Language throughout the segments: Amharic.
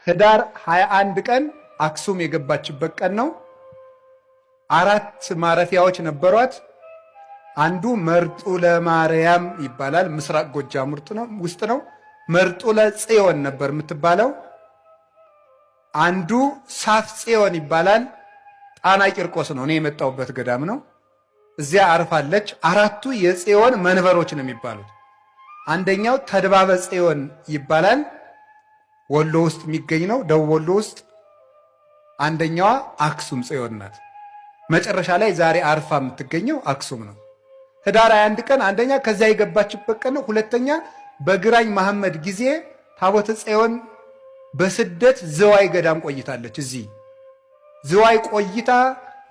ህዳር 21 ቀን አክሱም የገባችበት ቀን ነው። 4 ማረፊያዎች ነበሯት። አንዱ መርጡለ ማርያም ይባላል፣ ምስራቅ ጎጃም ውስጥ ነው። መርጡለ ጽዮን ነበር የምትባለው። አንዱ ሳፍ ጽዮን ይባላል፣ ጣና ቂርቆስ ነው። እኔ የመጣሁበት ገዳም ነው። እዚያ አርፋለች። 4ቱ የጽዮን መንበሮች ነው የሚባሉት። አንደኛው ተድባበ ጽዮን ይባላል፣ ወሎ ውስጥ የሚገኝ ነው፣ ደቡብ ወሎ ውስጥ። አንደኛዋ አክሱም ጽዮን ናት። መጨረሻ ላይ ዛሬ አርፋ የምትገኘው አክሱም ነው። ህዳር 21 ቀን አንደኛ ከዚያ የገባችበት ቀን ነው። ሁለተኛ በግራኝ መሐመድ ጊዜ ታቦተ ጽዮን በስደት ዝዋይ ገዳም ቆይታለች። እዚህ ዝዋይ ቆይታ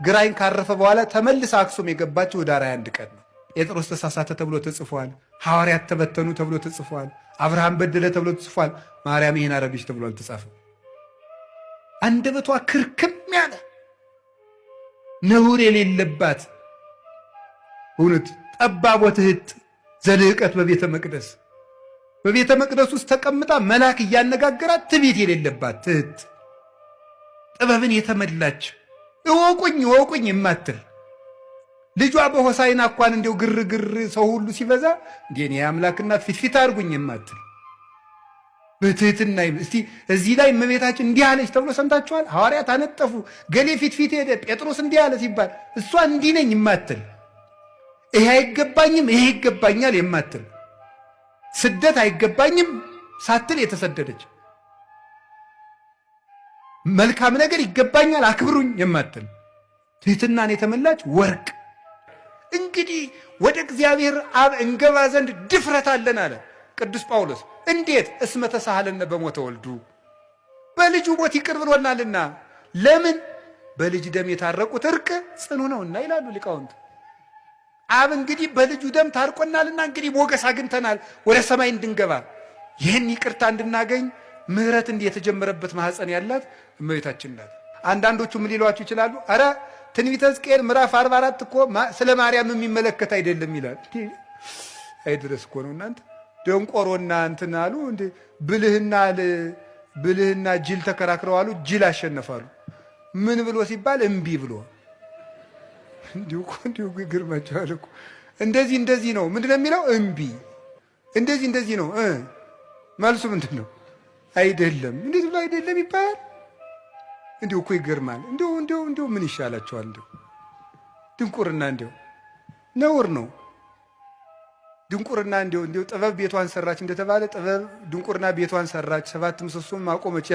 ግራኝ ካረፈ በኋላ ተመልሳ አክሱም የገባችው ህዳር 21 ቀን ነው። ጴጥሮስ ተሳሳተ ተብሎ ተጽፏል። ሐዋርያት ተበተኑ ተብሎ ተጽፏል። አብርሃም በደለ ተብሎ ተጽፏል። ማርያም ይሄን አረገች ተብሎ አልተጻፈም። አንደበቷ ክርክም ያለ ነውር የሌለባት እውነት ጠባቦ ትህት ዘልዕቀት በቤተ መቅደስ ውስጥ ተቀምጣ መልአክ እያነጋገራት ትዕቢት የሌለባት ትህት ጥበብን የተመላች እወቁኝ እወቁኝ የማትል ልጇ በሆሳይና እንኳን እንዲው ግርግር ሰው ሁሉ ሲበዛ እንዴ አምላክና ፊትፊት አድርጉኝ የማትል በትህትና እስቲ እዚህ ላይ እመቤታችን እንዲህ አለች ተብሎ ሰምታችኋል? ሐዋርያት አነጠፉ፣ ገሌ ፊትፊት ሄደ፣ ጴጥሮስ እንዲህ አለ ሲባል እሷ እንዲህ ነኝ የማትል ይሄ አይገባኝም ይሄ ይገባኛል የማትል ስደት አይገባኝም ሳትል የተሰደደች መልካም ነገር ይገባኛል አክብሩኝ የማትል ትህትናን የተመላች ወርቅ። እንግዲህ ወደ እግዚአብሔር አብ እንገባ ዘንድ ድፍረት አለን አለ ቅዱስ ጳውሎስ። እንዴት? እስመ ተሳሃለነ በሞተ ወልዱ፣ በልጁ ሞት ይቅር ብሎናልና። ለምን? በልጅ ደም የታረቁት እርቅ ጽኑ ነውና ይላሉ ሊቃውንት። አብ እንግዲህ በልጁ ደም ታርቆናልና እንግዲህ ሞገስ አግኝተናል ወደ ሰማይ እንድንገባ። ይህን ይቅርታ እንድናገኝ ምሕረት እንዲህ የተጀመረበት ማኅፀን ያላት እመቤታችን ናት። አንዳንዶቹ ምን ሊሏችሁ ይችላሉ? አረ ትንቢተ ሕዝቅኤል ምዕራፍ 44 እኮ ስለ ማርያም የሚመለከት አይደለም ይላል። አይድረስ እኮ ነው እናንተ ደንቆሮና እንትን አሉ እንዴ ብልህና ጅል ተከራክረው አሉ ጅል አሸነፋሉ። ምን ብሎ ሲባል እምቢ ብሎ እንዲሁ ግርማቸዋል እኮ እንደዚህ ነው። ምንድን ነው የሚለው? እምቢ እንደዚህ ነው። መልሱ ምንድን ነው? አይደለም እንዴት ብሎ አይደለም ይባላል? እንዲሁ እኮ ይገርማል። እንዲሁ ምን ይሻላቸዋል? እንዲሁ ድንቁርና እንዲሁ ነውር ነው። ድንቁርና እንዲሁ ጥበብ ቤቷን ሰራች እንደተባለ ጥበብ ድንቁርና ቤቷን ሰራች። 7 ምሰሶም አቆመች።